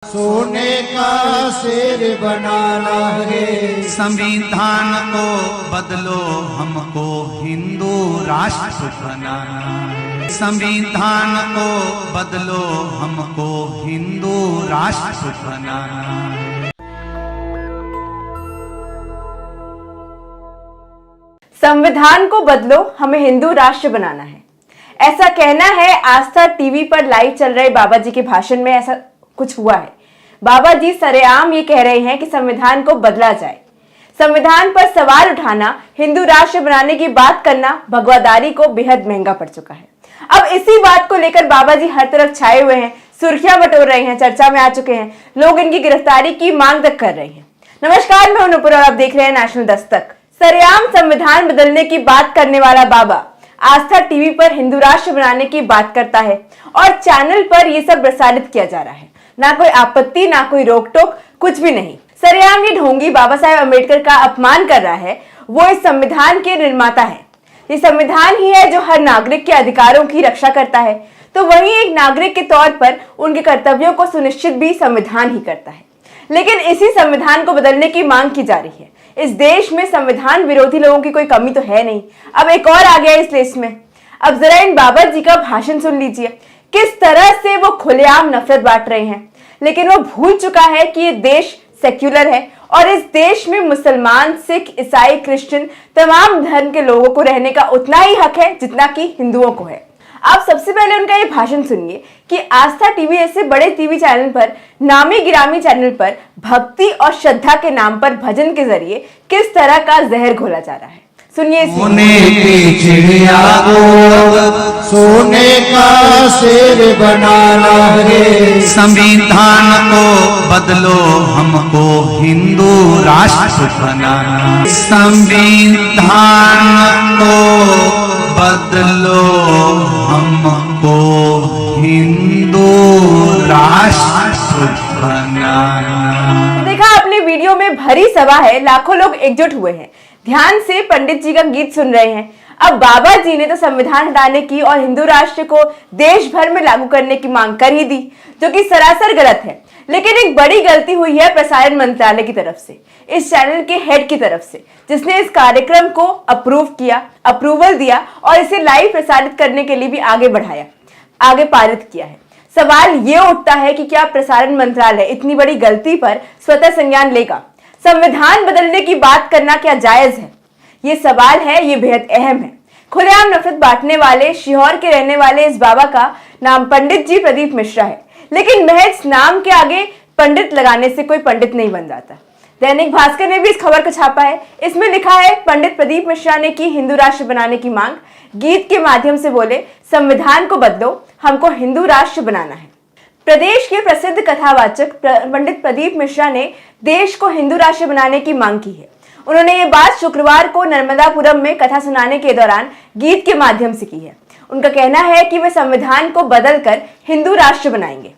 सोने का शेर बनाना है। संविधान को बदलो, हमको हिंदू राष्ट्र बनाना है। संविधान को बदलो, हमको हिंदू राष्ट्र बनाना है। संविधान को बदलो, हमें हिंदू राष्ट्र बनाना है, ऐसा कहना है आस्था टीवी पर लाइव चल रहे बाबा जी के भाषण में। ऐसा कुछ हुआ है। बाबा जी सरेआम ये कह रहे हैं कि संविधान को बदला जाए। संविधान पर सवाल उठाना, हिंदू राष्ट्र बनाने की बात करना भगवादारी को बेहद महंगा पड़ चुका है। अब इसी बात को लेकर बाबा जी हर तरफ छाए हुए हैं, सुर्खियां बटोर रहे हैं, चर्चा में आ चुके हैं। लोग इनकी गिरफ्तारी की मांग तक कर रहे हैं। नमस्कार, मैं अनुपुर और आप देख रहे हैं नेशनल दस्तक। सरेआम संविधान बदलने की बात करने वाला बाबा आस्था टीवी पर हिंदू राष्ट्र बनाने की बात करता है और चैनल पर यह सब प्रसारित किया जा रहा है। ना कोई आपत्ति, ना कोई रोक टोक, कुछ भी नहीं। सरेआम ये ढोंगी बाबा साहेब अम्बेडकर का अपमान कर रहा है। वो इस संविधान के निर्माता है। ये संविधान ही है जो हर नागरिक के अधिकारों की रक्षा करता है, तो वहीं एक नागरिक के तौर पर उनके कर्तव्यों को सुनिश्चित भी संविधान ही करता है। लेकिन इसी संविधान को बदलने की मांग की जा रही है। इस देश में संविधान विरोधी लोगों की कोई कमी तो है नहीं। अब एक और आ गया इस लिस्ट में। अब जरा इन बाबा जी का भाषण सुन लीजिए, किस तरह से वो खुलेआम नफरत बांट रहे हैं। लेकिन वो भूल चुका है कि ये देश सेक्युलर है और इस देश में मुसलमान, सिख, ईसाई, क्रिश्चियन तमाम धर्म के लोगों को रहने का उतना ही हक है जितना कि हिंदुओं को है। आप सबसे पहले उनका ये भाषण सुनिए कि आस्था टीवी ऐसे बड़े टीवी चैनल पर, नामी गिरामी चैनल पर भक्ति और श्रद्धा के नाम पर भजन के जरिए किस तरह का जहर घोला जा रहा है। सुनिए। सोने की चिड़िया को सोने का शेर बनाना है। संविधान को बदलो, हमको हिंदू राष्ट्र बनाना है। संविधान को बदलो, हमको हिंदू राष्ट्र बनाना। देखा आपने, वीडियो में भरी सभा है, लाखों लोग एकजुट हुए हैं, ध्यान से पंडित जी का गीत सुन रहे हैं। अब बाबा जी ने तो संविधान हटाने की और हिंदू राष्ट्र को देश भर में लागू करने की मांग कर ही दी, जो कि सरासर गलत है। लेकिन एक बड़ी गलती हुई है प्रसारण मंत्रालय की तरफ से, इस चैनल के हेड की तरफ से, जिसने इस कार्यक्रम को अप्रूवल दिया और इसे लाइव प्रसारित करने के लिए भी आगे बढ़ाया, आगे पारित किया है। सवाल ये उठता है कि क्या प्रसारण मंत्रालय इतनी बड़ी गलती पर स्वतः संज्ञान लेगा? संविधान बदलने की बात करना क्या जायज है? ये सवाल है, ये बेहद अहम है। खुलेआम नफरत बांटने वाले, शिहोर के रहने वाले इस बाबा का नाम पंडित जी प्रदीप मिश्रा है। लेकिन महज नाम के आगे पंडित लगाने से कोई पंडित नहीं बन जाता। दैनिक भास्कर ने भी इस खबर को छापा है। इसमें लिखा है, पंडित प्रदीप मिश्रा ने की हिंदू राष्ट्र बनाने की मांग, गीत के माध्यम से बोले संविधान को बदलो, हमको हिंदू राष्ट्र बनाना है। प्रदेश के प्रसिद्ध कथावाचक पंडित प्रदीप मिश्रा ने देश को हिंदू राष्ट्र बनाने की मांग की है। उन्होंने ये बात शुक्रवार को नर्मदापुरम में कथा सुनाने के दौरान गीत के माध्यम से की है। उनका कहना है कि वे संविधान को बदलकर हिंदू राष्ट्र बनाएंगे।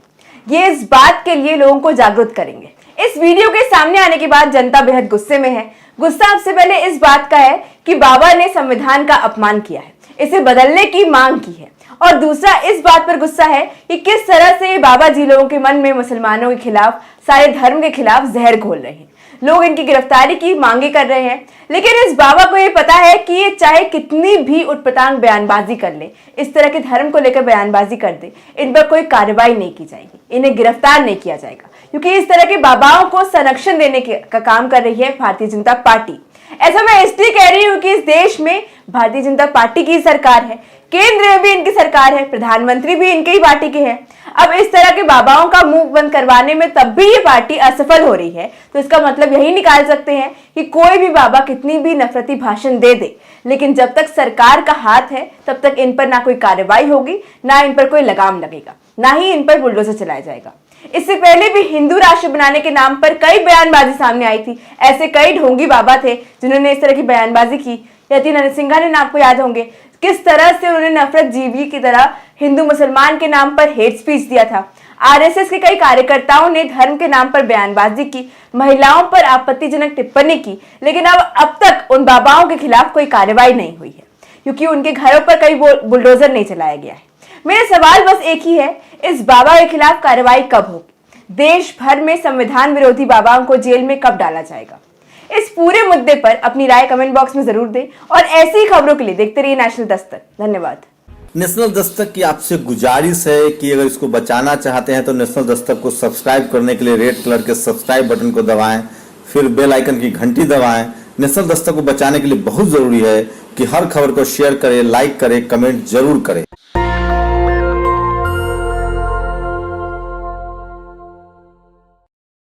ये इस बात के लिए लोगों को जागरूक करेंगे। इस वीडियो के सामने आने के बाद जनता बेहद गुस्से में है। गुस्सा सबसे पहले इस बात का है कि बाबा ने संविधान का अपमान किया है, इसे बदलने की मांग की है। और दूसरा इस बात पर गुस्सा है कि किस तरह से बाबा जी लोगों के मन में मुसलमानों के खिलाफ, सारे धर्म के खिलाफ जहर घोल रहे हैं। लोग इनकी गिरफ्तारी की मांगे कर रहे हैं। लेकिन इस बाबा को ये पता है कि ये चाहे कितनी भी उटपटांग बयानबाजी कर ले, इस तरह के धर्म को लेकर बयानबाजी कर दे, इन पर कोई कार्रवाई नहीं की जाएगी, इन्हें गिरफ्तार नहीं किया जाएगा, क्योंकि इस तरह के बाबाओं को संरक्षण देने का काम कर रही है भारतीय जनता पार्टी। ऐसा मैं इसलिए कह रही हूँ कि इस देश में भारतीय जनता पार्टी की सरकार है, केंद्र में भी इनकी सरकार है, प्रधानमंत्री भी इनके ही पार्टी के हैं। अब इस तरह के बाबाओं का मुंह बंद करवाने में तब भी ये पार्टी असफल हो रही है, तो इसका मतलब यही निकाल सकते हैं कि कोई भी बाबा कितनी भी नफरती भाषण दे दे, लेकिन जब तक सरकार का हाथ है तब तक इन पर ना कोई कार्रवाई होगी, ना इन पर कोई लगाम लगेगा, ना ही इन पर बुलडोजर चलाया जाएगा। इससे पहले भी हिंदू राष्ट्र बनाने के नाम पर कई बयानबाजी सामने आई थी। ऐसे कई ढोंगी बाबा थे जिन्होंने इस तरह की बयानबाजी की। यति नरसिंहा ने, आपको याद होंगे किस तरह से उन्होंने नफरत जीवी की तरह हिंदू मुसलमान के नाम पर हेट स्पीच दिया था। आरएसएस के कई कार्यकर्ताओं ने धर्म के नाम पर बयानबाजी की, महिलाओं पर आपत्तिजनक टिप्पणी की। लेकिन अब तक उन बाबाओं के खिलाफ कोई कार्रवाई नहीं हुई है, क्योंकि उनके घरों पर कई बुलडोजर नहीं चलाया गया है। मेरा सवाल बस एक ही है, इस बाबा के खिलाफ कार्रवाई कब होगी? देश भर में संविधान विरोधी बाबाओं को जेल में कब डाला जाएगा? इस पूरे मुद्दे पर अपनी राय कमेंट बॉक्स में जरूर दें और ऐसी ही खबरों के लिए देखते रहिए नेशनल दस्तक। धन्यवाद। नेशनल दस्तक की आपसे गुजारिश है कि अगर इसको बचाना चाहते हैं तो नेशनल दस्तक को सब्सक्राइब करने के लिए रेड कलर के सब्सक्राइब बटन को दबाएं, फिर बेल आइकन की घंटी दबाएं। नेशनल दस्तक को बचाने के लिए बहुत जरूरी है कि हर खबर को शेयर करें, लाइक करें, कमेंट जरूर करें।